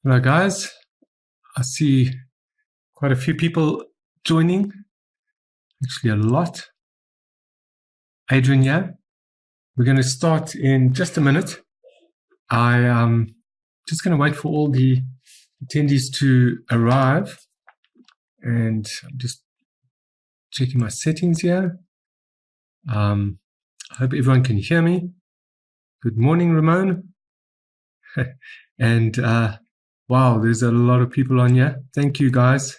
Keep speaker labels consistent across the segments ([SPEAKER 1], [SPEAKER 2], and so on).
[SPEAKER 1] Hello guys, I see quite a few people joining, actually a lot. Adrian here. We're going to start in just a minute. I'm just going to wait for all the attendees to arrive, and I'm just checking my settings here. I hope everyone can hear me. Good morning, Ramon. And wow, there's a lot of people on here. Thank you guys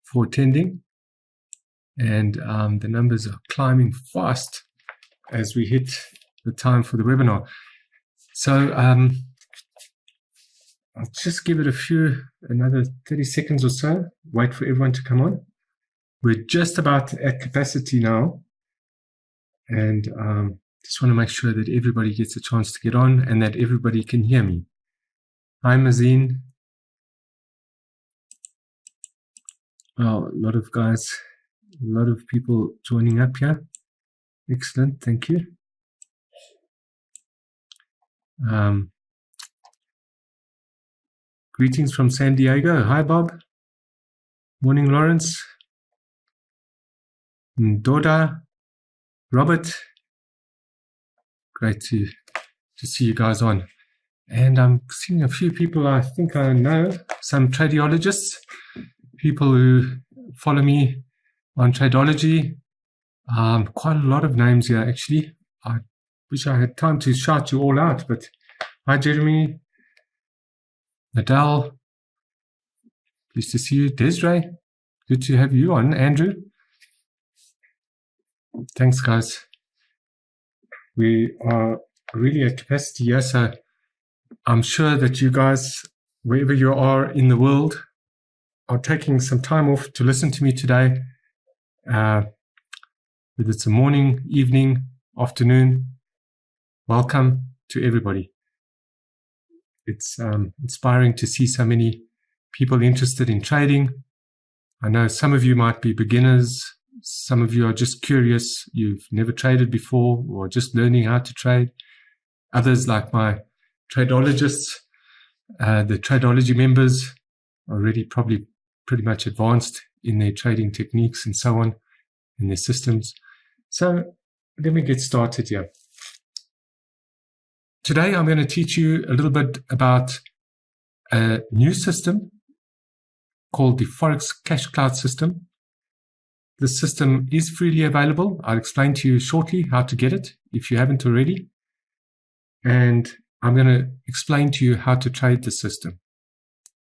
[SPEAKER 1] for attending. And the numbers are climbing fast as we hit the time for the webinar. So I'll just give it another 30 seconds or so, wait for everyone to come on. We're just about at capacity now. And just want to make sure that everybody gets a chance to get on and that everybody can hear me. Hi, Mazine. Oh, a lot of guys, a lot of people joining up here. Excellent, thank you. Greetings from San Diego. Hi, Bob. Morning, Lawrence. Doda, Robert. Great to see you guys on. And I'm seeing a few people I think I know, some tradeologists, people who follow me on Tradeology. Quite a lot of names here, actually. I wish I had time to shout you all out, but hi, Jeremy, Nadal, pleased to see you. Desiree, good to have you on. Andrew, thanks, guys. We are really at capacity here, so I'm sure that you guys, wherever you are in the world, are taking some time off to listen to me today. Whether it's a morning, evening, afternoon, welcome to everybody. It's inspiring to see so many people interested in trading. I know some of you might be beginners. Some of you are just curious. You've never traded before or just learning how to trade. Others, like my tradeologists, the Tradeology members, are already probably pretty much advanced in their trading techniques and so on, in their systems. So let me get started here. Today I'm going to teach you a little bit about a new system called the Forex Cash Cloud system. This system is freely available. I'll explain to you shortly how to get it if you haven't already. And I'm going to explain to you how to trade the system.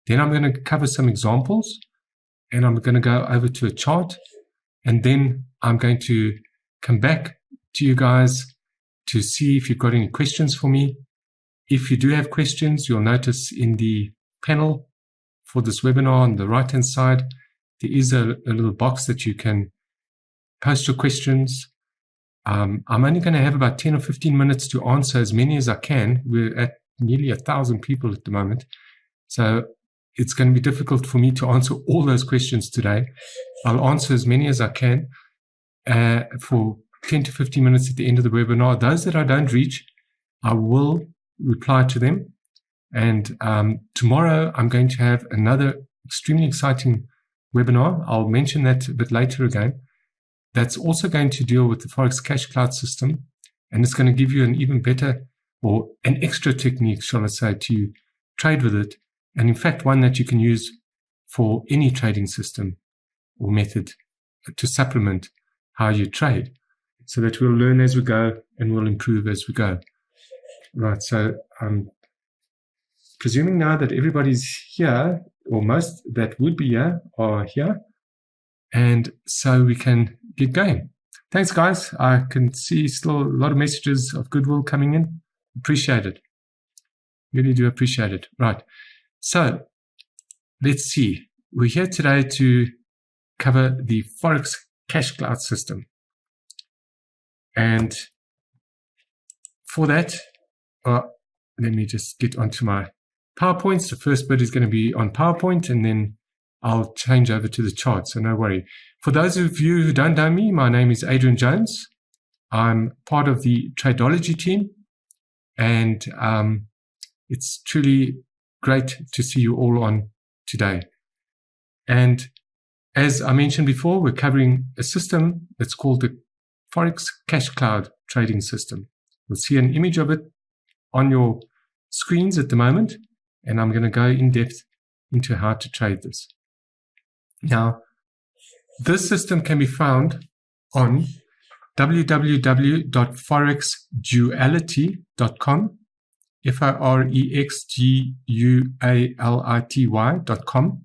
[SPEAKER 1] Then I'm going to cover some examples, and I'm going to go over to a chart, and then I'm going to come back to you guys to see if you've got any questions for me. If you do have questions, you'll notice in the panel for this webinar on the right-hand side, there is a little box that you can post your questions. I'm only going to have about 10 or 15 minutes to answer as many as I can. We're at nearly 1,000 people at the moment. So it's going to be difficult for me to answer all those questions today. I'll answer as many as I can for 10 to 15 minutes at the end of the webinar. Those that I don't reach, I will reply to them. And tomorrow I'm going to have another extremely exciting webinar. I'll mention that a bit later again. That's also going to deal with the Forex Cash Cloud system. And it's going to give you an even better, or an extra technique, shall I say, to trade with it. And in fact, one that you can use for any trading system or method to supplement how you trade, so that we'll learn as we go and we'll improve as we go. Right, so I'm presuming now that everybody's here, or most that would be here are here, and so we can get going. Thanks, guys. I can see still a lot of messages of goodwill coming in. Appreciate it. Really do appreciate it. Right. So let's see. We're here today to cover the Forex Cash Cloud system. And for that, let me just get onto my PowerPoints. The first bit is going to be on PowerPoint, and then I'll change over to the chart, so no worry. For those of you who don't know me, my name is Adrian Jones. I'm part of the Tradeology team, and it's truly great to see you all on today. And as I mentioned before, we're covering a system that's called the Forex Cash Cloud Trading System. You'll see an image of it on your screens at the moment, and I'm going to go in depth into how to trade this. Now, this system can be found on www.forexduality.com, forexguality.com.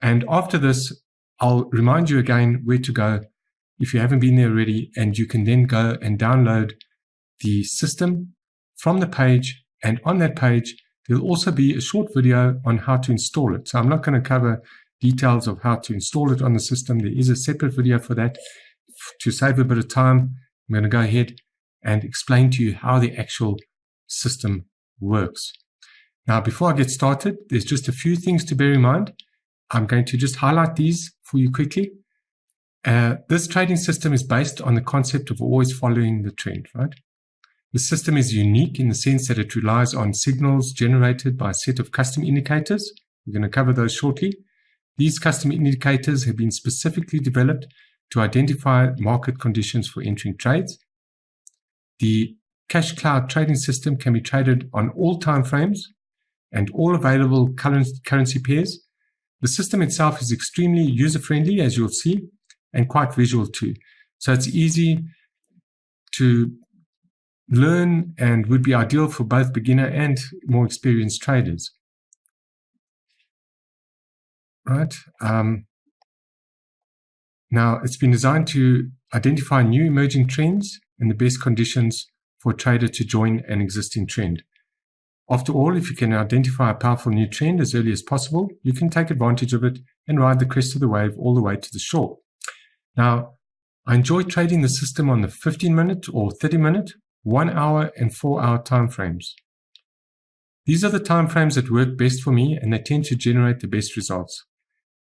[SPEAKER 1] And after this, I'll remind you again where to go if you haven't been there already, and you can then go and download the system from the page, and on that page, there'll also be a short video on how to install it. So I'm not going to cover details of how to install it on the system. There is a separate video for that. To save a bit of time, I'm going to go ahead and explain to you how the actual system works. Now, before I get started, there's just a few things to bear in mind. I'm going to just highlight these for you quickly. This trading system is based on the concept of always following the trend, right? The system is unique in the sense that it relies on signals generated by a set of custom indicators. We're going to cover those shortly. These custom indicators have been specifically developed to identify market conditions for entering trades. The Cash Cloud trading system can be traded on all time frames and all available currency pairs. The system itself is extremely user-friendly, as you'll see, and quite visual too. So it's easy to learn and would be ideal for both beginner and more experienced traders. Right. Now, it's been designed to identify new emerging trends and the best conditions for a trader to join an existing trend. After all, if you can identify a powerful new trend as early as possible, you can take advantage of it and ride the crest of the wave all the way to the shore. Now, I enjoy trading the system on the 15-minute or 30-minute, 1 hour and 4 hour time frames. These are the time frames that work best for me, and they tend to generate the best results.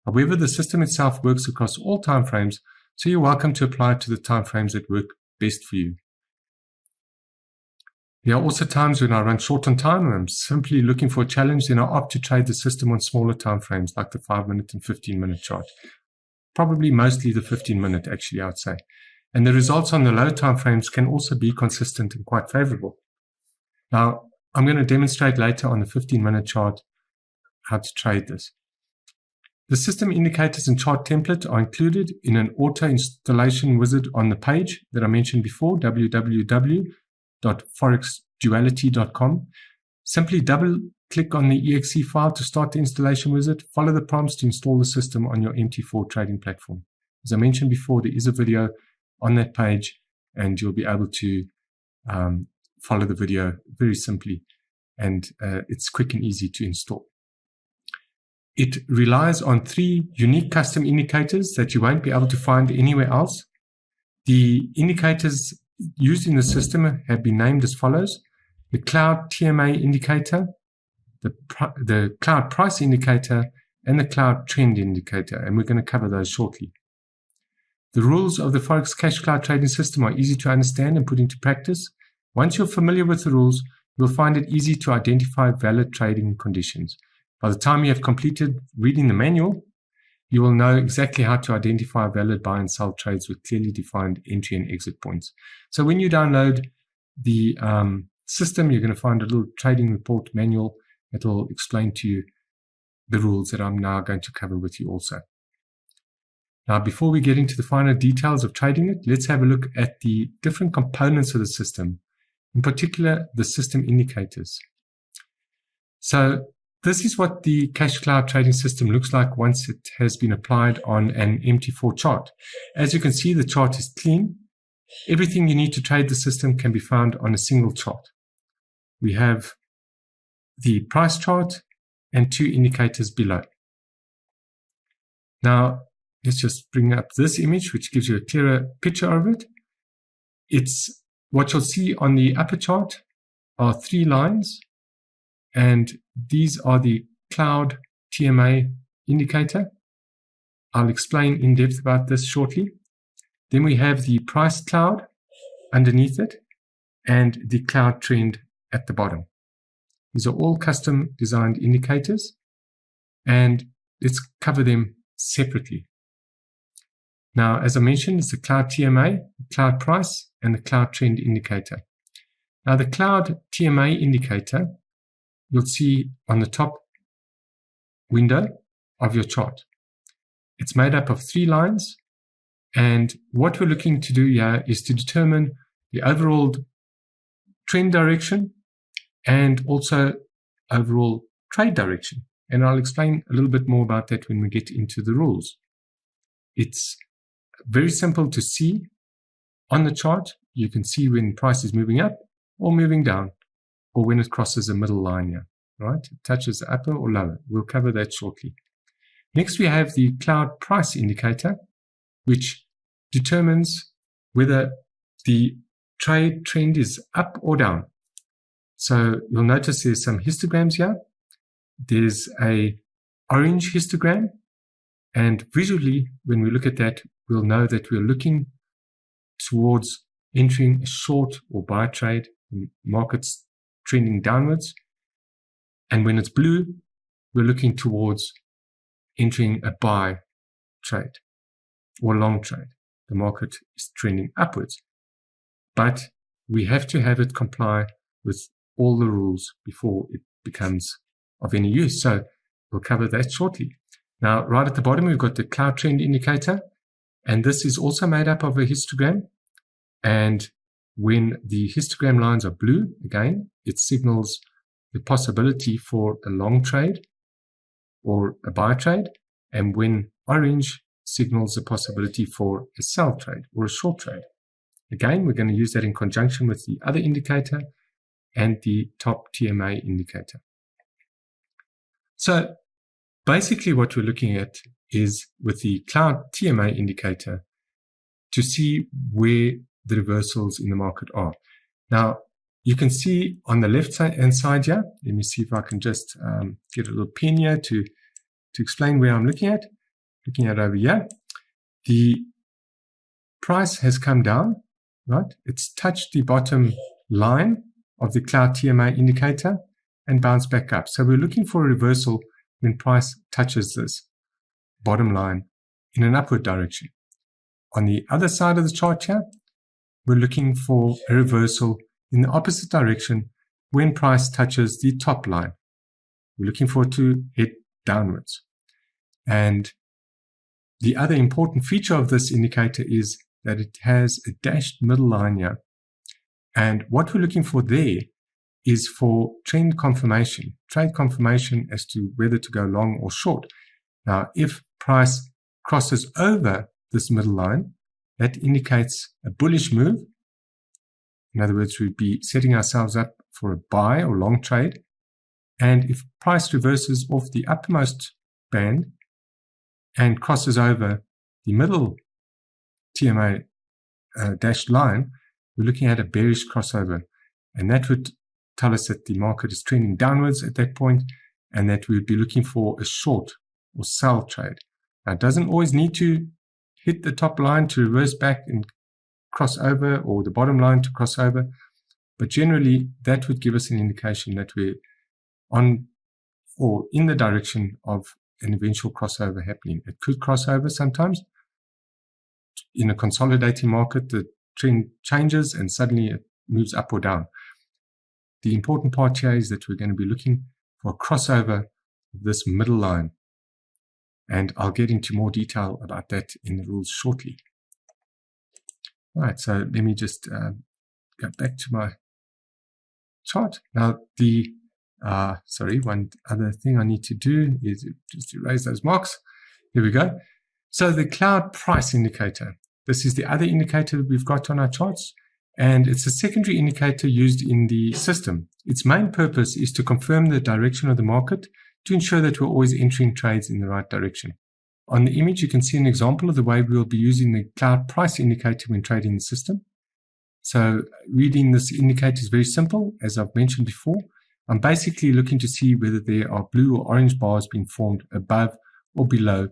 [SPEAKER 1] However, the system itself works across all time frames, so you're welcome to apply it to the time frames that work best for you. There are also times when I run short on time and I'm simply looking for a challenge, then I opt to trade the system on smaller time frames like the 5-minute and 15-minute chart. Probably mostly the 15-minute, actually, I would say. And the results on the low time frames can also be consistent and quite favorable. Now, I'm going to demonstrate later on the 15-minute chart how to trade this. The system indicators and chart template are included in an auto installation wizard on the page that I mentioned before, www.forexduality.com. Simply double-click on the exe file to start the installation wizard. Follow the prompts to install the system on your MT4 trading platform. As I mentioned before, there is a video on that page, and you'll be able to follow the video very simply, and it's quick and easy to install. It relies on 3 unique custom indicators that you won't be able to find anywhere else. The indicators used in the system have been named as follows: the Cloud TMA indicator, the Cloud Price indicator, and the Cloud Trend indicator, and we're going to cover those shortly. The rules of the Forex Cash Cloud trading system are easy to understand and put into practice. Once you're familiar with the rules, you'll find it easy to identify valid trading conditions. By the time you have completed reading the manual, you will know exactly how to identify valid buy and sell trades with clearly defined entry and exit points. So when you download the system, you're going to find a little trading report manual that will explain to you the rules that I'm now going to cover with you also. Now, before we get into the finer details of trading it, let's have a look at the different components of the system, in particular, the system indicators. So this is what the Cash Cloud trading system looks like once it has been applied on an MT4 chart. As you can see, the chart is clean. Everything you need to trade the system can be found on a single chart. We have the price chart and 2 indicators below. Now, let's just bring up this image, which gives you a clearer picture of it. It's what you'll see on the upper chart are 3 lines, and these are the Cloud TMA indicator. I'll explain in depth about this shortly. Then we have the price cloud underneath it and the cloud trend at the bottom. These are all custom designed indicators, and let's cover them separately. Now, as I mentioned, it's the cloud TMA, the cloud price, and the cloud trend indicator. Now, the cloud TMA indicator, you'll see on the top window of your chart. It's made up of 3 lines, and what we're looking to do here is to determine the overall trend direction and also overall trade direction. And I'll explain a little bit more about that when we get into the rules. It's very simple to see on the chart. You can see when price is moving up or moving down, or when it crosses a middle line here, right? It touches the upper or lower. We'll cover that shortly. Next, we have the cloud price indicator, which determines whether the trade trend is up or down. So you'll notice there's some histograms here. There's a orange histogram, and visually, when we look at that, we'll know that we're looking towards entering a short or buy trade. The market's trending downwards. And when it's blue, we're looking towards entering a buy trade or long trade. The market is trending upwards. But we have to have it comply with all the rules before it becomes of any use. So we'll cover that shortly. Now, right at the bottom, we've got the cloud trend indicator, and this is also made up of a histogram. And when the histogram lines are blue, again, it signals the possibility for a long trade or a buy trade. And when orange signals the possibility for a sell trade or a short trade. Again, we're going to use that in conjunction with the other indicator and the top TMA indicator. So basically what we're looking at is with the cloud TMA indicator to see where the reversals in the market are. Now, you can see on the left hand side here, let me see if I can just get a little pen here to explain where I'm looking at. Looking at over here, the price has come down, right? It's touched the bottom line of the cloud TMA indicator and bounced back up. So we're looking for a reversal when price touches this bottom line in an upward direction. On the other side of the chart here, we're looking for a reversal in the opposite direction when price touches the top line. We're looking for it to head downwards. And the other important feature of this indicator is that it has a dashed middle line here. And what we're looking for there is for trend confirmation, trade confirmation as to whether to go long or short. Now, if price crosses over this middle line, that indicates a bullish move. In other words, we'd be setting ourselves up for a buy or long trade. And if price reverses off the uppermost band and crosses over the middle TMA dashed line, we're looking at a bearish crossover. And that would tell us that the market is trending downwards at that point and that we would be looking for a short or sell trade. Now, it doesn't always need to hit the top line to reverse back and cross over, or the bottom line to cross over, but generally that would give us an indication that we're on or in the direction of an eventual crossover happening. It could cross over sometimes. In a consolidating market, the trend changes and suddenly it moves up or down. The important part here is that we're going to be looking for a crossover of this middle line. And I'll get into more detail about that in the rules shortly. All right, so let me just go back to my chart. Now, one other thing I need to do is just erase those marks. Here we go. So the cloud price indicator. This is the other indicator that we've got on our charts, and it's a secondary indicator used in the system. Its main purpose is to confirm the direction of the market to ensure that we're always entering trades in the right direction. On the image, you can see an example of the way we'll be using the cloud price indicator when trading the system. So reading this indicator is very simple. As I've mentioned before, I'm basically looking to see whether there are blue or orange bars being formed above or below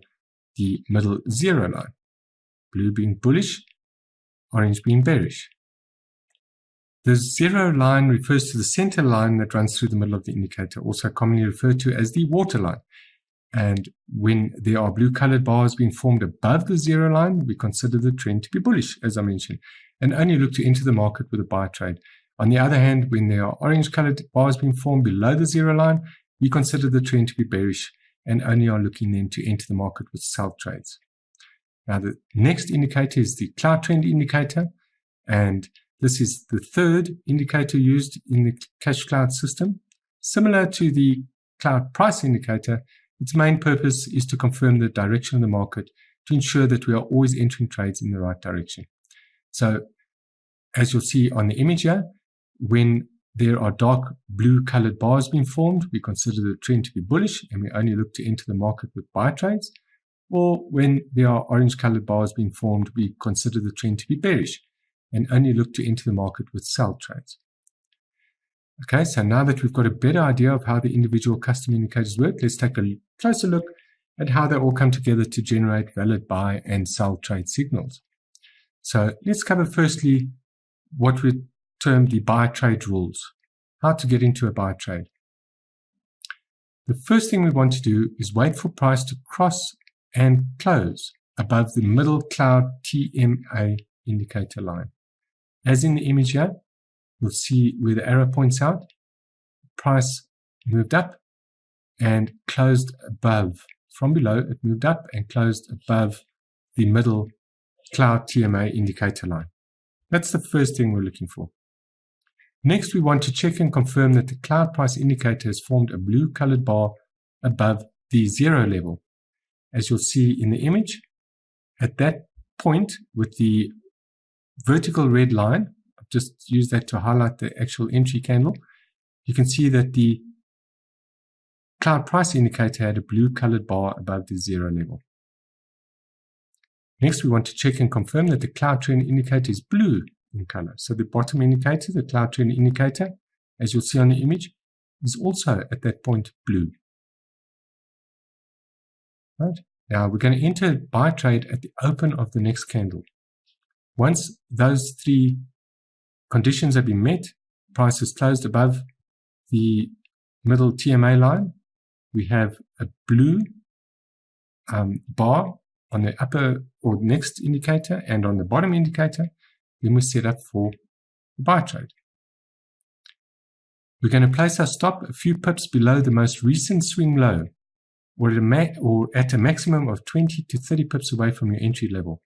[SPEAKER 1] the middle zero line. Blue being bullish, orange being bearish. The zero line refers to the center line that runs through the middle of the indicator, also commonly referred to as the water line. And when there are blue-colored bars being formed above the zero line, we consider the trend to be bullish, as I mentioned, and only look to enter the market with a buy trade. On the other hand, when there are orange-colored bars being formed below the zero line, we consider the trend to be bearish and only are looking then to enter the market with sell trades. Now, the next indicator is the cloud trend indicator, and this is the third indicator used in the cash cloud system. Similar to the cloud price indicator, its main purpose is to confirm the direction of the market to ensure that we are always entering trades in the right direction. So, as you'll see on the image here, when there are dark blue colored bars being formed, we consider the trend to be bullish and we only look to enter the market with buy trades. Or when there are orange colored bars being formed, we consider the trend to be bearish and only look to enter the market with sell trades. Okay, so now that we've got a better idea of how the individual custom indicators work, let's take a closer look at how they all come together to generate valid buy and sell trade signals. So let's cover firstly what we term the buy trade rules, how to get into a buy trade. The first thing we want to do is wait for price to cross and close above the middle cloud TMA indicator line. As in the image here, you'll see where the arrow points out, price moved up and closed above. From below, it moved up and closed above the middle cloud TMA indicator line. That's the first thing we're looking for. Next, we want to check and confirm that the cloud price indicator has formed a blue colored bar above the zero level. As you'll see in the image, at that point with the vertical red line, I've just used that to highlight the actual entry candle, you can see that the cloud price indicator had a blue colored bar above the zero level. Next, we want to check and confirm that the cloud trend indicator is blue in color. So the bottom indicator, the cloud trend indicator, as you'll see on the image, is also at that point blue. Right? Now we're going to enter a buy trade at the open of the next candle. Once those three conditions have been met, price is closed above the middle TMA line, we have a blue bar on the upper or next indicator and on the bottom indicator, then we're set up for the buy trade. We're going to place our stop a few pips below the most recent swing low, or at a maximum of 20 to 30 pips away from your entry level.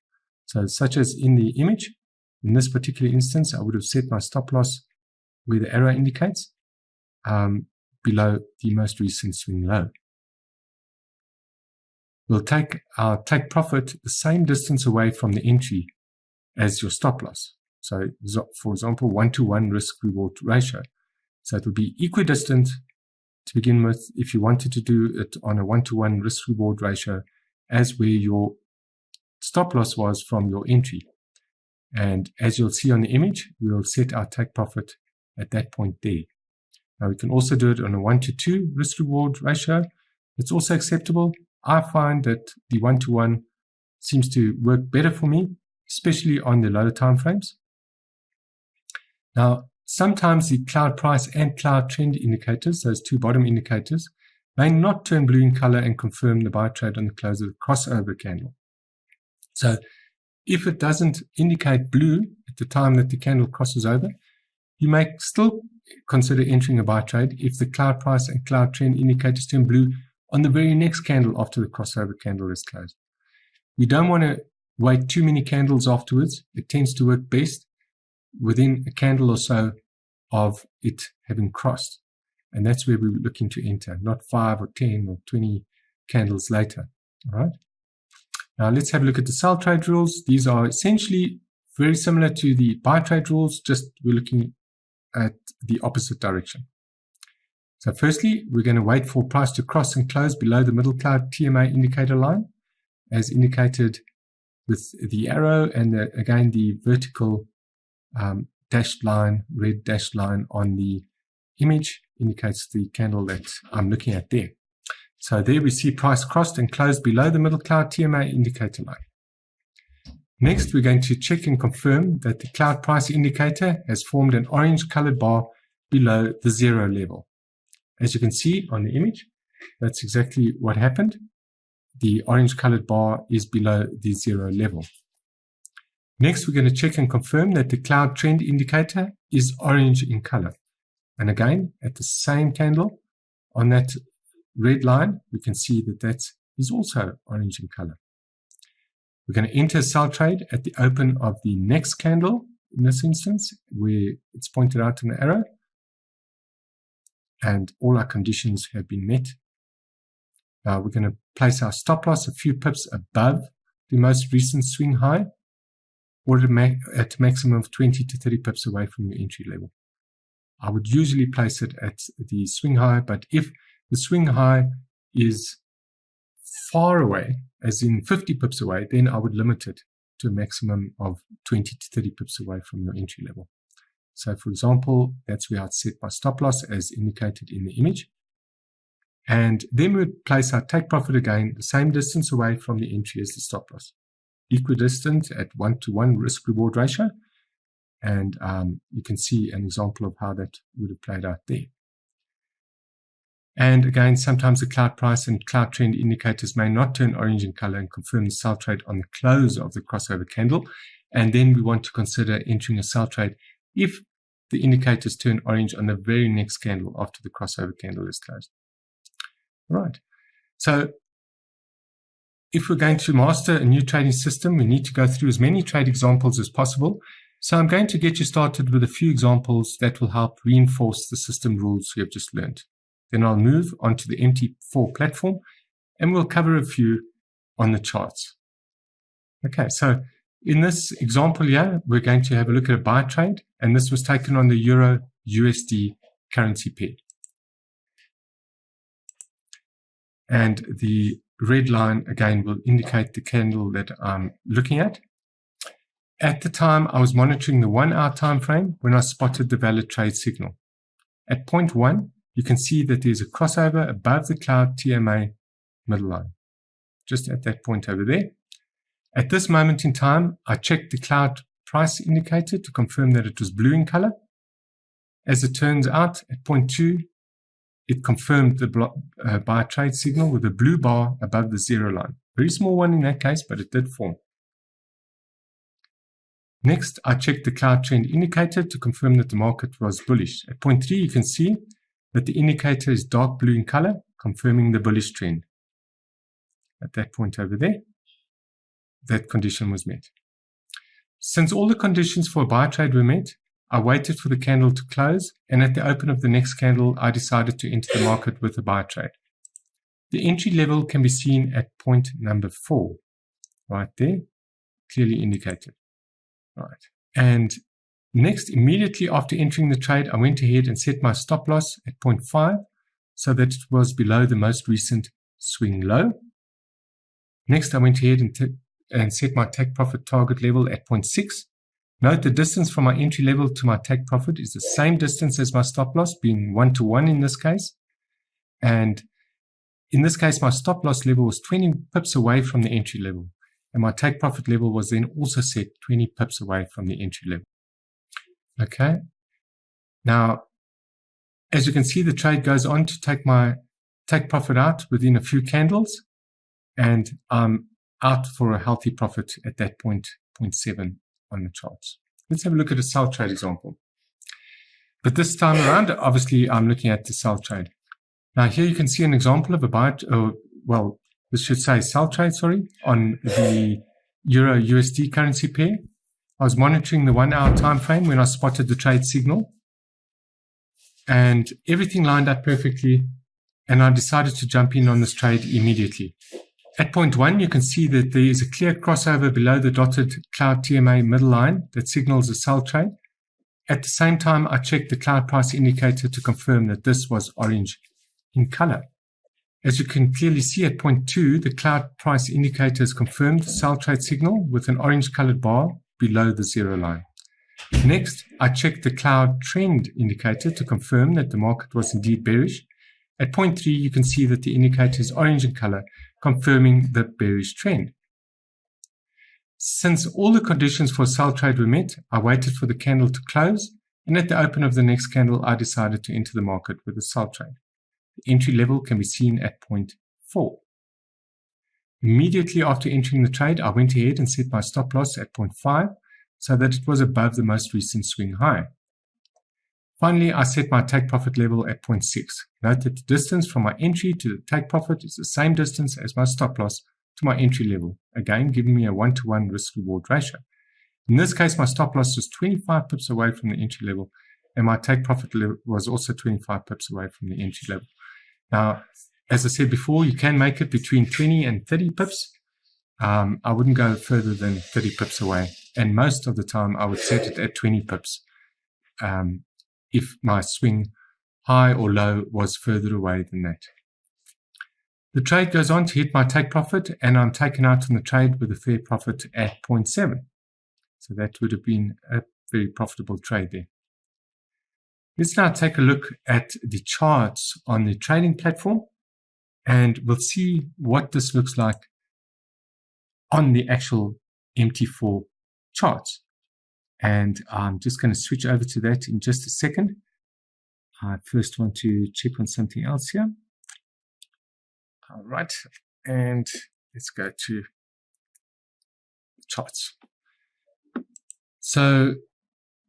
[SPEAKER 1] So such as in the image, in this particular instance, I would have set my stop loss where the arrow indicates, below the most recent swing low. We'll take our take profit the same distance away from the entry as your stop loss. So for example, 1-to-1 risk reward ratio. So it would be equidistant to begin with if you wanted to do it on a 1-to-1 risk reward ratio as where your stop loss was from your entry. And as you'll see on the image, we'll set our take profit at that point there. Now we can also do it on a 1-to-2 risk reward ratio. It's also acceptable. I find that the 1-to-1 seems to work better for me, especially on the lower time frames. Now, sometimes the cloud price and cloud trend indicators, those two bottom indicators, may not turn blue in color and confirm the buy trade on the close of the crossover candle. So if it doesn't indicate blue at the time that the candle crosses over, you may still consider entering a buy trade if the cloud price and cloud trend indicators turn blue on the very next candle after the crossover candle is closed. We don't want to wait too many candles afterwards. It tends to work best within a candle or so of it having crossed. And that's where we're looking to enter, not 5 or 10 or 20 candles later. All right. Now let's have a look at the sell trade rules. These are essentially very similar to the buy trade rules, just we're looking at the opposite direction. So firstly, we're going to wait for price to cross and close below the middle cloud TMA indicator line, as indicated with the arrow and again the vertical dashed line, red dashed line on the image indicates the candle that I'm looking at there. So there we see price crossed and closed below the middle cloud TMA indicator line. Next, we're going to check and confirm that the cloud price indicator has formed an orange colored bar below the 0 level. As you can see on the image, that's exactly what happened. The orange colored bar is below the 0 level. Next, we're going to check and confirm that the cloud trend indicator is orange in color. And again, at the same candle, on that red line, we can see that that is also orange in color. We're going to enter a sell trade at the open of the next candle, in this instance, where it's pointed out in the arrow. And all our conditions have been met. Now we're going to place our stop loss a few pips above the most recent swing high, or at a maximum of 20 to 30 pips away from your entry level. I would usually place it at the swing high, but if the swing high is far away, as in 50 pips away, then I would limit it to a maximum of 20 to 30 pips away from your entry level. So for example, that's where I'd set my stop loss as indicated in the image. And then we would place our take profit again, the same distance away from the entry as the stop loss. Equidistant at 1-to-1 risk reward ratio. And you can see an example of how that would have played out there. And again, sometimes the cloud price and cloud trend indicators may not turn orange in color and confirm the sell trade on the close of the crossover candle. And then we want to consider entering a sell trade if the indicators turn orange on the very next candle after the crossover candle is closed. All right. So if we're going to master a new trading system, we need to go through as many trade examples as possible. So I'm going to get you started with a few examples that will help reinforce the system rules we have just learned. Then I'll move onto the MT4 platform and we'll cover a few on the charts. Okay, so in this example here, we're going to have a look at a buy trade, and this was taken on the Euro USD currency pair. And the red line again will indicate the candle that I'm looking at. At the time, I was monitoring the 1 hour time frame when I spotted the valid trade signal. At point 1, you can see that there's a crossover above the cloud TMA middle line, just at that point over there. At this moment in time, I checked the cloud price indicator to confirm that it was blue in color. As it turns out, at point 2, it confirmed the buy trade signal with a blue bar above the 0 line. Very small one in that case, but it did form. Next, I checked the cloud trend indicator to confirm that the market was bullish. At point 3, you can see that the indicator is dark blue in color, confirming the bullish trend. At that point over there, that condition was met. Since all the conditions for a buy trade were met, I waited for the candle to close, and at the open of the next candle, I decided to enter the market with a buy trade. The entry level can be seen at point number 4, right there, clearly indicated. Right. And next, immediately after entering the trade, I went ahead and set my stop loss at point 5 so that it was below the most recent swing low. Next, I went ahead and set my take profit target level at point 6. Note the distance from my entry level to my take profit is the same distance as my stop loss, being 1-to-1 in this case. And in this case, my stop loss level was 20 pips away from the entry level. And my take profit level was then also set 20 pips away from the entry level. Okay. Now, as you can see, the trade goes on to take my take profit out within a few candles. And I'm out for a healthy profit at that point, 0.7 on the charts. Let's have a look at a sell trade example. But this time around, obviously, I'm looking at the sell trade. Now, here you can see an example of a buy, this should say sell trade, on the Euro USD currency pair. I was monitoring the 1 hour time frame when I spotted the trade signal, and everything lined up perfectly, and I decided to jump in on this trade immediately. At point 1, you can see that there is a clear crossover below the dotted cloud TMA middle line that signals a sell trade. At the same time, I checked the cloud price indicator to confirm that this was orange in color. As you can clearly see at point 2, the cloud price indicator has confirmed the sell trade signal with an orange colored bar below the 0 line. Next, I checked the cloud trend indicator to confirm that the market was indeed bearish. At point 3, you can see that the indicator is orange in color, confirming the bearish trend. Since all the conditions for a sell trade were met, I waited for the candle to close, and at the open of the next candle, I decided to enter the market with a sell trade. The entry level can be seen at point 4. Immediately after entering the trade, I went ahead and set my stop loss at point 5 so that it was above the most recent swing high. Finally, I set my take profit level at point 6. Note that the distance from my entry to the take profit is the same distance as my stop loss to my entry level, again giving me a 1-to-1 risk-reward ratio. In this case, my stop loss was 25 pips away from the entry level, and my take profit level was also 25 pips away from the entry level. Now, as I said before, you can make it between 20 and 30 pips. I wouldn't go further than 30 pips away, and most of the time I would set it at 20 pips if my swing high or low was further away than that. The trade goes on to hit my take profit, and I'm taken out on the trade with a fair profit at 0.7. So that would have been a very profitable trade there. Let's now take a look at the charts on the trading platform, and we'll see what this looks like on the actual MT4 charts. And I'm just going to switch over to that in just a second. I first want to check on something else here. All right, and let's go to the charts. So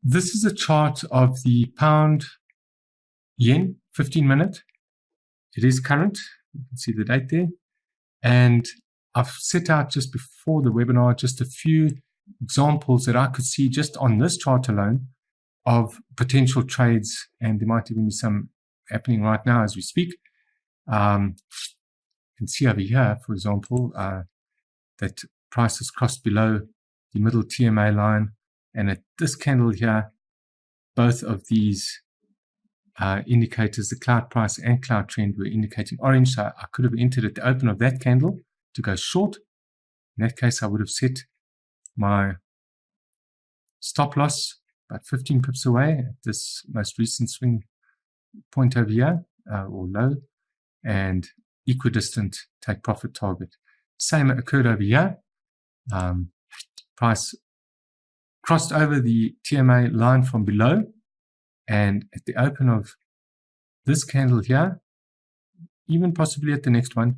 [SPEAKER 1] this is a chart of the pound yen 15-minute. It is current. You can see the date there. And I've set out just before the webinar just a few examples that I could see just on this chart alone of potential trades, and there might even be some happening right now as we speak. You can see over here, for example, that price has crossed below the middle TMA line, and at this candle here, both of these indicators, the cloud price and cloud trend, were indicating orange. So I could have entered at the open of that candle to go short. In that case, I would have set my stop loss about 15 pips away at this most recent swing point over here, or low, and equidistant take profit target. Same occurred over here. Price crossed over the TMA line from below, and at the open of this candle here, even possibly at the next one,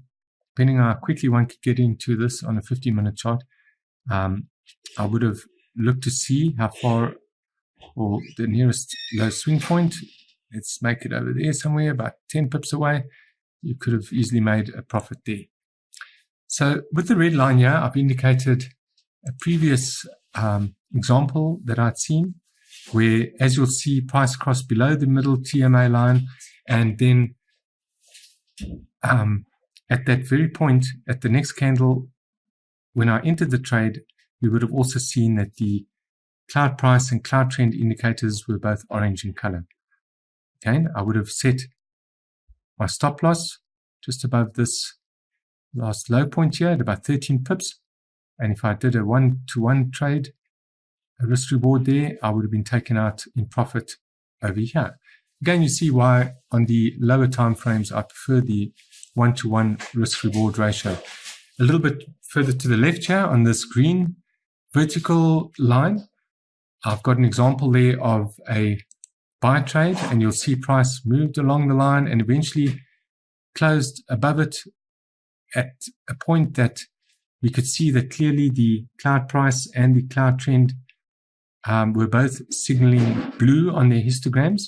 [SPEAKER 1] depending on how quickly one could get into this on a 15-minute chart, I would have looked to see how far, or the nearest low swing point. Let's make it over there somewhere, about 10 pips away. You could have easily made a profit there. So with the red line here, I've indicated a previous example that I'd seen, where, as you'll see, price crossed below the middle TMA line, and then at that very point, at the next candle, when I entered the trade, we would have also seen that the cloud price and cloud trend indicators were both orange in color. Again, I would have set my stop loss just above this last low point here at about 13 pips. And if I did a 1-to-1 trade, a risk reward there, I would have been taken out in profit over here. Again, you see why on the lower time frames I prefer the 1-to-1 risk reward ratio. A little bit further to the left here on this green vertical line, I've got an example there of a buy trade, and you'll see price moved along the line and eventually closed above it at a point that we could see that clearly the cloud price and the cloud trend were both signaling blue on their histograms.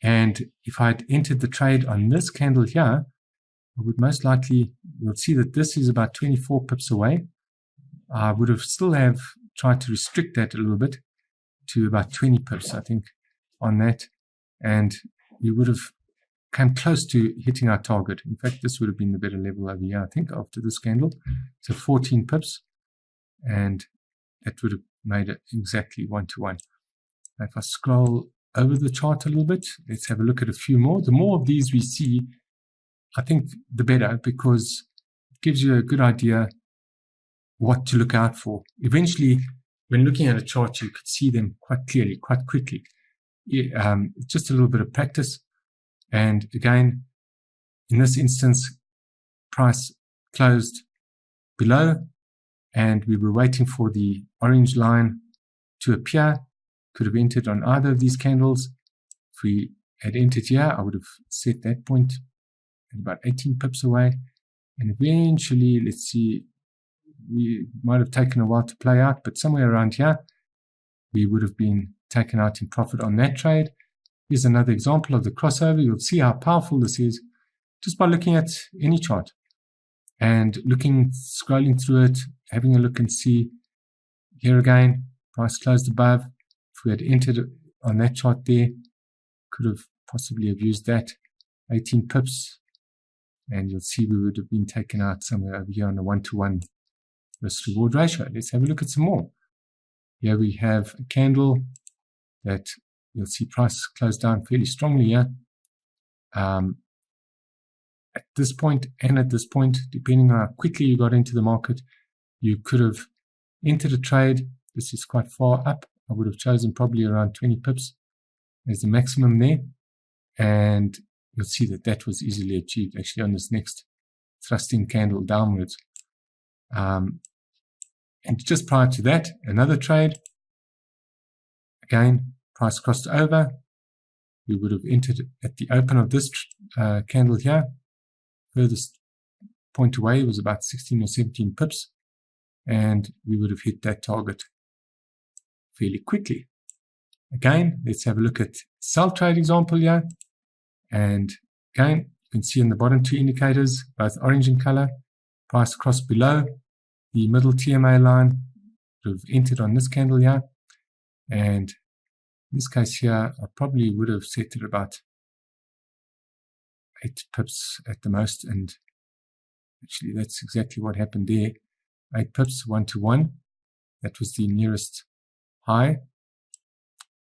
[SPEAKER 1] And if I'd entered the trade on this candle here, I would most likely, you'll see that this is about 24 pips away. I would have still have tried to restrict that a little bit to about 20 pips, I think, on that. And we would have come close to hitting our target. In fact, this would have been the better level over here, I think, after this candle. So 14 pips. And that would have made it exactly 1-to-1. Now, if I scroll over the chart a little bit, let's have a look at a few more. The more of these we see, I think the better, because it gives you a good idea what to look out for. Eventually, when looking at a chart, you could see them quite clearly, quite quickly. Just a little bit of practice. And again, in this instance, price closed below and we were waiting for the orange line to appear. Could have entered on either of these candles. If we had entered here, I would have set that point at about 18 pips away. And eventually, let's see, we might have taken a while to play out, but somewhere around here, we would have been taken out in profit on that trade. Here's another example of the crossover. You'll see how powerful this is just by looking at any chart and scrolling through it, having a look and see. Here again, price closed above. If we had entered on that chart there, could have possibly have used that 18 pips, and you'll see we would have been taken out somewhere over here on a 1-to-1 risk reward ratio. Let's have a look at some more. Here we have a candle that you'll see price closed down fairly strongly here. At this point and at this point, depending on how quickly you got into the market, you could have entered a trade. This is quite far up. I would have chosen probably around 20 pips as the maximum there. And you'll see that that was easily achieved actually on this next thrusting candle downwards. And just prior to that, another trade. Again, price crossed over. We would have entered at the open of this candle here. Furthest point away was about 16 or 17 pips. And we would have hit that target fairly quickly. Again, let's have a look at sell trade example here. And again, you can see in the bottom two indicators, both orange in color, price crossed below the middle TMA line. Would have entered on this candle here. And in this case here, I probably would have set it about 8 pips at the most. And actually, that's exactly what happened there. 8 pips, 1-to-1. That was the nearest high.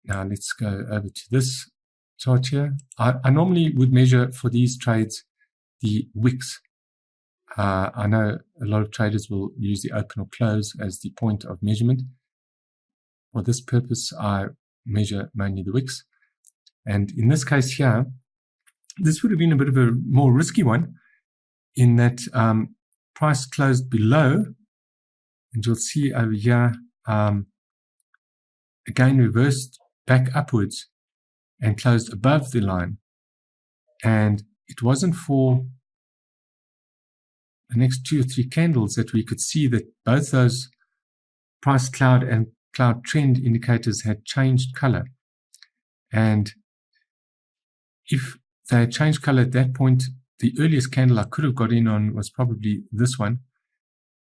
[SPEAKER 1] Now let's go over to this chart here. I normally would measure for these trades the wicks. I know a lot of traders will use the open or close as the point of measurement. For this purpose, I measure mainly the wicks. And in this case here, this would have been a bit of a more risky one in that price closed below, and you'll see over here, again reversed back upwards and closed above the line. And it wasn't for the next 2 or 3 candles that we could see that both those price cloud and cloud trend indicators had changed color. And if they had changed color at that point, the earliest candle I could have got in on was probably this one.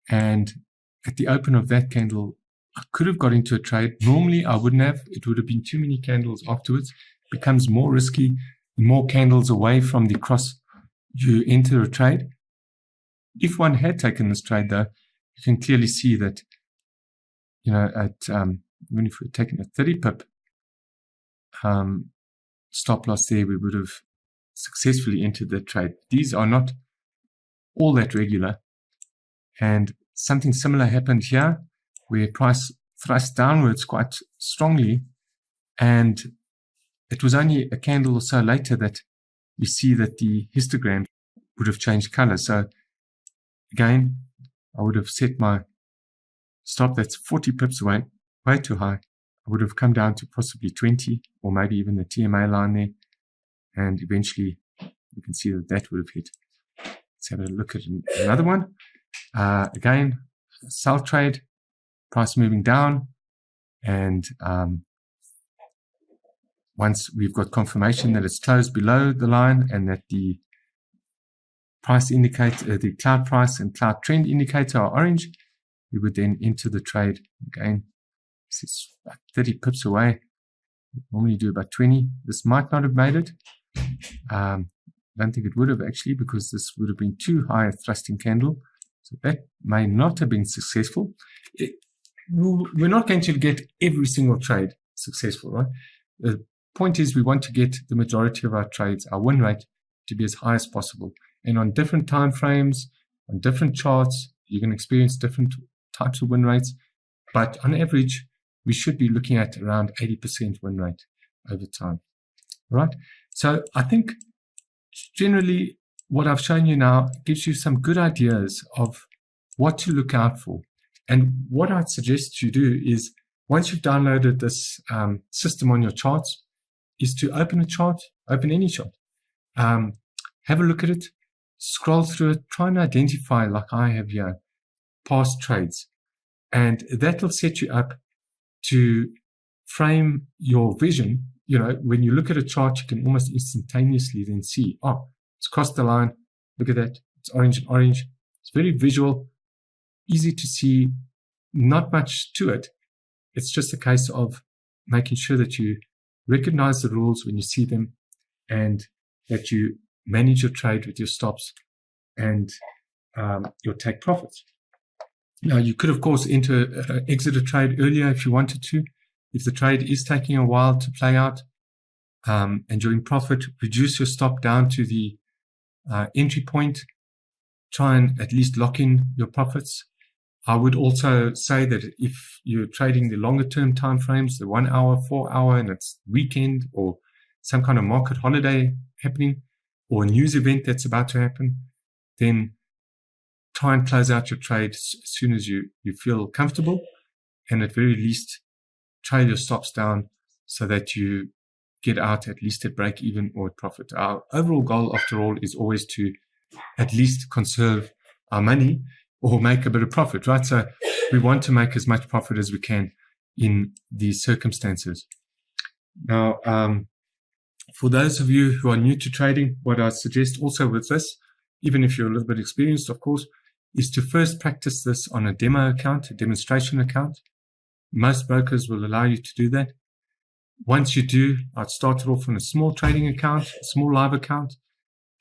[SPEAKER 1] And at the open of that candle, I could have got into a trade. Normally, I wouldn't have. It would have been too many candles afterwards. It becomes more risky. The more candles away from the cross you enter a trade. If one had taken this trade, though, you can clearly see that, you know, at even if we had taken a 30 pip stop loss there, we would have successfully entered that trade. These are not all that regular. And something similar happened here, where price thrust downwards quite strongly, and it was only a candle or so later that we see that the histogram would have changed color. So again, I would have set my stop that's 40 pips away, way too high. I would have come down to possibly 20 or maybe even the TMA line there, and eventually you can see that that would have hit. Let's have a look at another one. Again, sell trade, price moving down, and once we've got confirmation that it's closed below the line and that the price indicator, the cloud price and cloud trend indicator are orange, we would then enter the trade. Again, this is about 30 pips away. We normally do about 20. This might not have made it. I don't think it would have actually, because this would have been too high a thrusting candle. So that may not have been successful. We're not going to get every single trade successful, right? The point is we want to get the majority of our trades, our win rate, to be as high as possible. And on different time frames, on different charts, you can experience different types of win rates. But on average, we should be looking at around 80% win rate over time, right? So I think generally what I've shown you now gives you some good ideas of what to look out for. And what I'd suggest you do is, once you've downloaded this system on your charts, is to open a chart, open any chart, have a look at it, scroll through it, try and identify, like I have here, past trades. And that will set you up to frame your vision. You know, when you look at a chart, you can almost instantaneously then see, oh, it's crossed the line. Look at that. It's orange and orange. It's very visual, easy to see, not much to it. It's just a case of making sure that you recognize the rules when you see them, and that you manage your trade with your stops and your take profits. Now, you could, of course, exit a trade earlier if you wanted to. If the trade is taking a while to play out and you're in profit, reduce your stop down to the entry point. Try and at least lock in your profits. I would also say that if you're trading the longer term time frames, the 1 hour, 4 hour, and it's weekend or some kind of market holiday happening or a news event that's about to happen, then try and close out your trade as soon as you feel comfortable, and at very least trail your stops down so that you get out at least at break even or at profit. Our overall goal, after all, is always to at least conserve our money or make a bit of profit, right? So we want to make as much profit as we can in these circumstances. Now, for those of you who are new to trading, what I suggest also with this, even if you're a little bit experienced, of course, is to first practice this on a demo account, a demonstration account. Most brokers will allow you to do that. Once you do, I'd start it off on a small trading account, a small live account,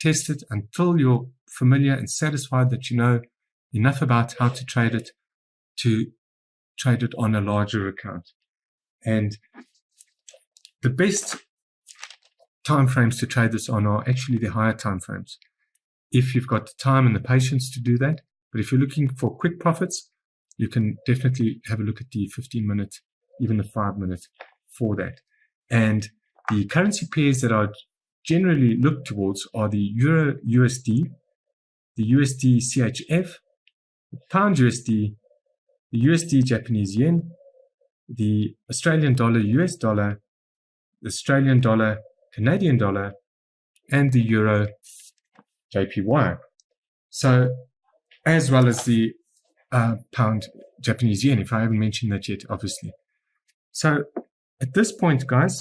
[SPEAKER 1] test it until you're familiar and satisfied that you know enough about how to trade it to trade it on a larger account. And the best time frames to trade this on are actually the higher time frames, if you've got the time and the patience to do that. But if you're looking for quick profits, you can definitely have a look at the 15-minute, even the 5-minute for that. And the currency pairs that I generally look towards are the Euro USD, the USD CHF, the Pound USD, the USD Japanese Yen, the Australian Dollar US Dollar, the Australian Dollar Canadian Dollar, and the Euro JPY. So, as well as the Pound Japanese Yen, if I haven't mentioned that yet, obviously. So, at this point, guys,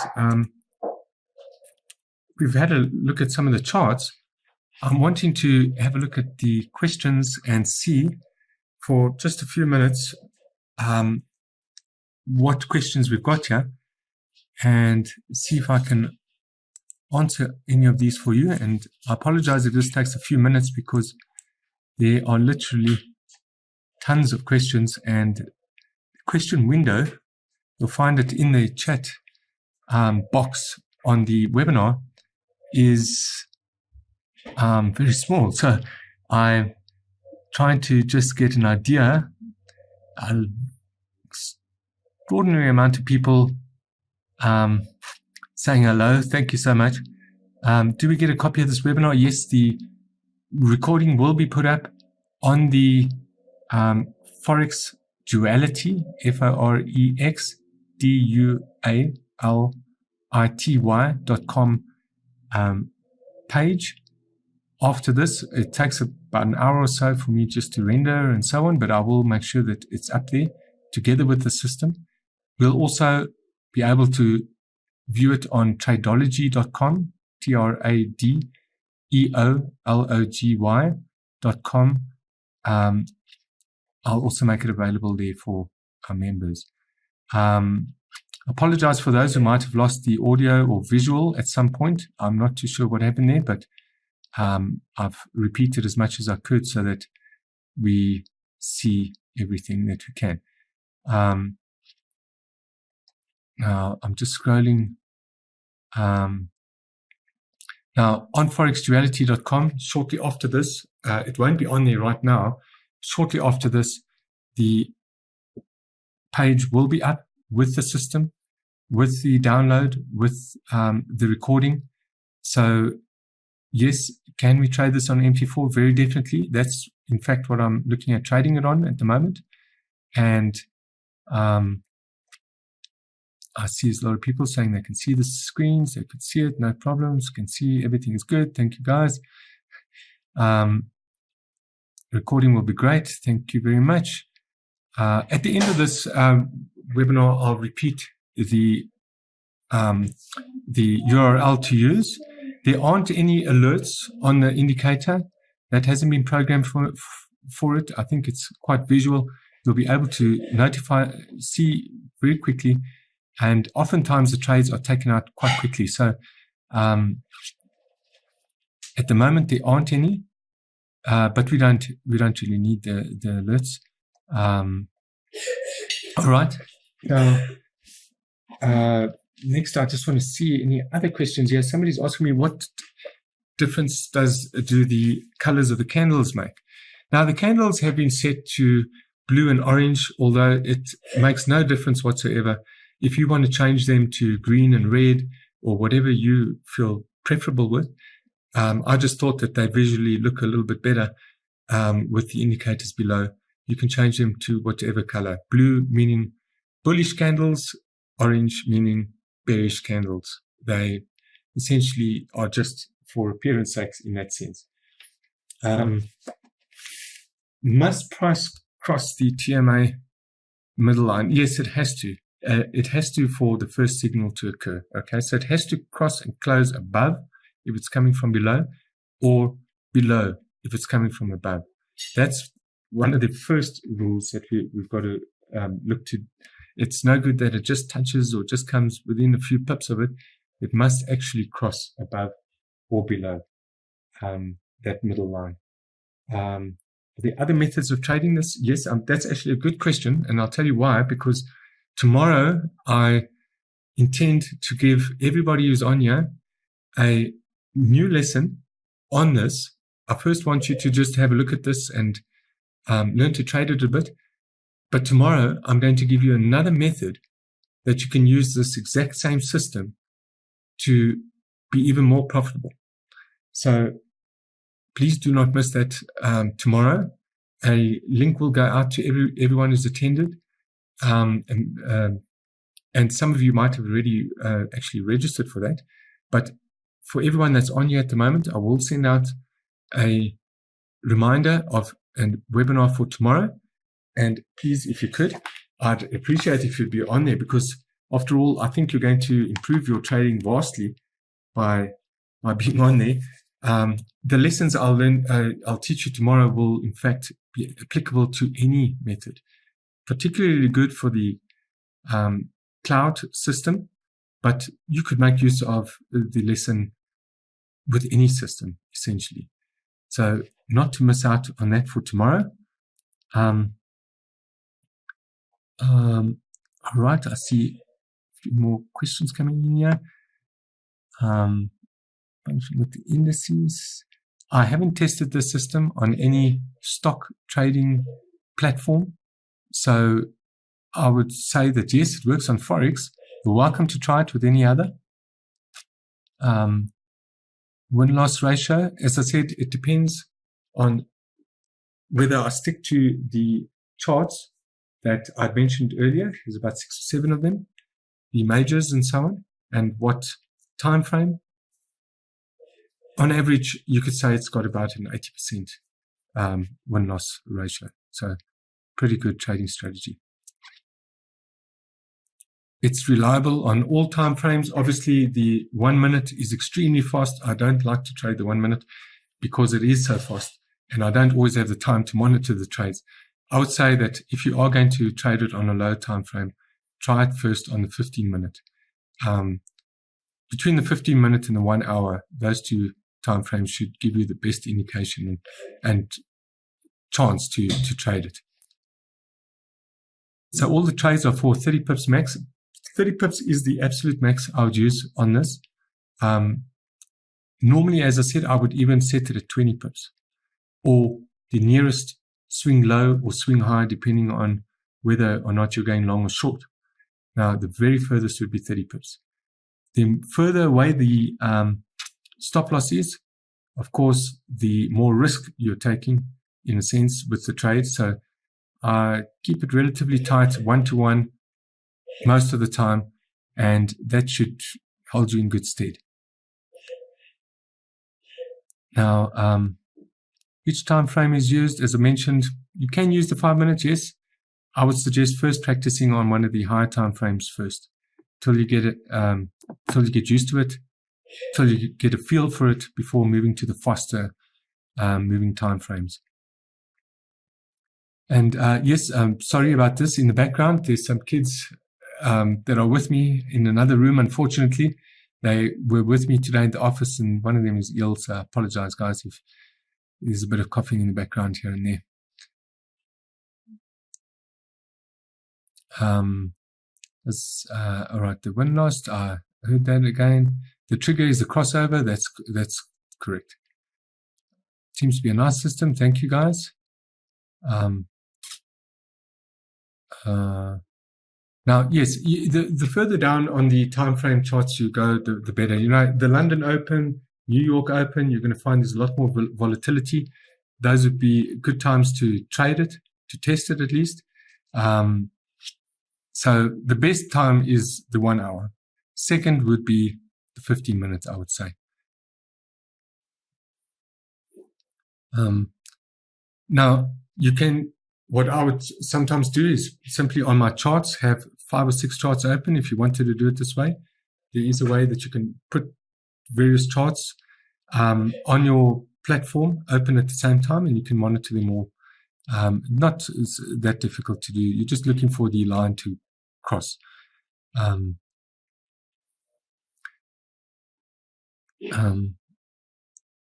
[SPEAKER 1] we've had a look at some of the charts. I'm wanting to have a look at the questions and see for just a few minutes what questions we've got here, and see if I can answer any of these for you. And I apologize if this takes a few minutes because there are literally tons of questions, and the question window, you'll find it in the chat box on the webinar, is very small. So I'm trying to just get an idea. An extraordinary amount of people saying hello. Thank you so much. Do we get a copy of this webinar? Yes, the recording will be put up on the Forex Duality, ForexDuality.com page. After this, it takes about an hour or so for me just to render and so on, but I will make sure that it's up there together with the system. We'll also be able to view it on Tradeology.com, Tradeology.com. I'll also make it available there for our members. Apologize for those who might have lost the audio or visual at some point. I'm not too sure what happened there, but I've repeated as much as I could so that we see everything that we can. Now, I'm just scrolling. Now, on ForexDuality.com, shortly after this, it won't be on there right now. Shortly after this, the page will be up with the system, with the download, with the recording. So, yes, can we trade this on MT4? Very definitely. That's, in fact, what I'm looking at trading it on at the moment. And I see there's a lot of people saying they can see the screens, they can see it, no problems, can see everything is good. Thank you, guys. Recording will be great. Thank you very much. At the end of this webinar, I'll repeat the URL to use. There aren't any alerts on the indicator. That hasn't been programmed for it. I think it's quite visual. You'll be able to see very quickly, and oftentimes the trades are taken out quite quickly. So at the moment there aren't any, but we don't really need the alerts. All right. Next, I just want to see any other questions here. Somebody's asking me, what difference do the colors of the candles make? Now, the candles have been set to blue and orange, although it makes no difference whatsoever. If you want to change them to green and red or whatever you feel preferable with, I just thought that they visually look a little bit better with the indicators below. You can change them to whatever color. Blue meaning bullish candles, orange meaning bearish candles. They essentially are just for appearance sakes in that sense. Must price cross the TMA middle line? Yes, it has to. It has to for the first signal to occur. Okay, so it has to cross and close above if it's coming from below, or below if it's coming from above. That's one of the first rules that we've got to look to. It's no good that it just touches or just comes within a few pips of it. It must actually cross above or below that middle line. The other methods of trading this, yes, that's actually a good question, and I'll tell you why. Because tomorrow I intend to give everybody who's on here a new lesson on this. I first want you to just have a look at this and learn to trade it a bit. But tomorrow I'm going to give you another method that you can use this exact same system to be even more profitable. So please do not miss that tomorrow. A link will go out to everyone who's attended. And some of you might have already actually registered for that. But for everyone that's on here at the moment, I will send out a reminder of a webinar for tomorrow. And please, if you could, I'd appreciate if you'd be on there, because after all, I think you're going to improve your trading vastly by being on there. The lessons I'll teach you tomorrow will in fact be applicable to any method, particularly good for the cloud system, but you could make use of the lesson with any system, essentially. So not to miss out on that for tomorrow. All right, I see a few more questions coming in here. Function with the indices. I haven't tested the system on any stock trading platform, so I would say that yes, it works on Forex. You're welcome to try it with any other. Win-loss ratio, as I said, it depends on whether I stick to the charts that I mentioned earlier. There's about 6 or 7 of them, the majors and so on, and what time frame. On average, you could say it's got about an 80% win-loss ratio. So pretty good trading strategy. It's reliable on all time frames. Obviously, the 1 minute is extremely fast. I don't like to trade the 1 minute because it is so fast, and I don't always have the time to monitor the trades. I would say that if you are going to trade it on a low time frame, try it first on the 15 minute. Between the 15 minute and the 1 hour, those two time frames should give you the best indication and chance to trade it. So all the trades are for 30 pips max. 30 pips is the absolute max I would use on this. Normally, as I said, I would even set it at 20 pips or the nearest swing low or swing high, depending on whether or not you're going long or short. Now, the very furthest would be 30 pips. The further away the stop loss is, of course, the more risk you're taking, in a sense, with the trade. So Keep it relatively tight, 1-to-1 most of the time, and that should hold you in good stead. Now, which time frame is used? As I mentioned, you can use the 5 minutes, yes. I would suggest first practicing on one of the higher time frames first, till you get it, till you get used to it, till you get a feel for it before moving to the faster moving time frames. And yes, sorry about this in the background. There's some kids that are with me in another room, unfortunately. They were with me today in the office, and one of them is ill, so I apologize, guys, if there's a bit of coughing in the background here and there. All right, the win lost, I heard that again. The trigger is the crossover. That's correct. Seems to be a nice system. Thank you, guys. Now, yes, the further down on the time frame charts you go, the better. You know, the London Open, New York Open, you're going to find there's a lot more volatility. Those would be good times to trade it, to test it at least. So the best time is the 1 hour. Second would be the 15 minutes, I would say. Now, you can, what I would sometimes do is simply on my charts have 5 or 6 charts open. If you wanted to do it this way, there is a way that you can put various charts on your platform open at the same time, and you can monitor them all. Not that difficult to do. You're just looking for the line to cross.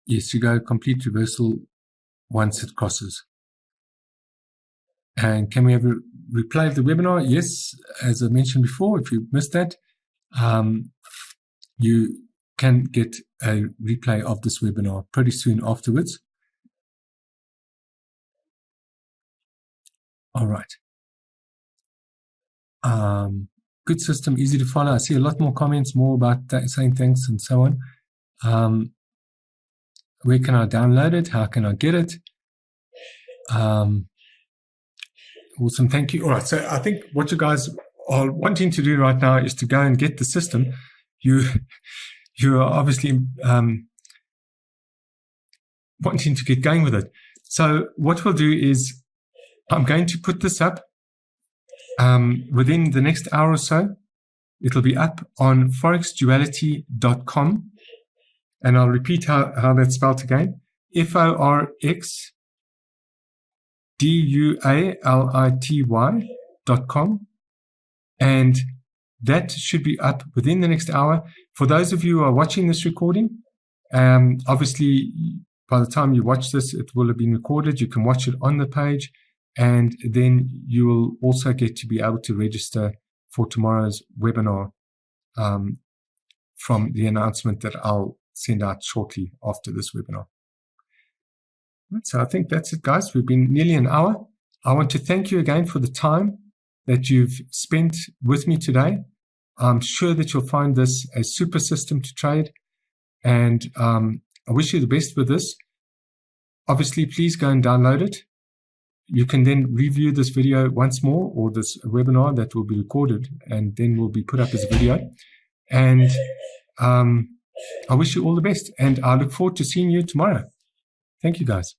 [SPEAKER 1] Yes, you go complete reversal once it crosses. And can we have a replay of the webinar? Yes, as I mentioned before, if you missed that, you can get a replay of this webinar pretty soon afterwards. All right. Good system, easy to follow. I see a lot more comments, more about that, saying thanks and so on. Where can I download it? How can I get it? Awesome, thank you. All right, so I think what you guys are wanting to do right now is to go and get the system. You are obviously wanting to get going with it. So what we'll do is I'm going to put this up within the next hour or so. It'll be up on forexduality.com. And I'll repeat how that's spelled again. FORXDUALITY.com. And that should be up within the next hour. For those of you who are watching this recording, obviously, by the time you watch this, it will have been recorded. You can watch it on the page, and then you will also get to be able to register for tomorrow's webinar from the announcement that I'll send out shortly after this webinar. So I think that's it, guys. We've been nearly an hour. I want to thank you again for the time that you've spent with me today. I'm sure that you'll find this a super system to trade, and I wish you the best with this. Obviously, please go and download it. You can then review this video once more, or this webinar that will be recorded and then will be put up as a video. And I wish you all the best, and I look forward to seeing you tomorrow. Thank you, guys.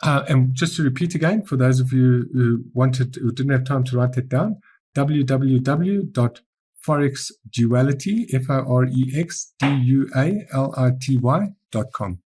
[SPEAKER 1] And just to repeat again, for those of you who didn't have time to write that down, www.forexduality, FOREXDUALITY.com.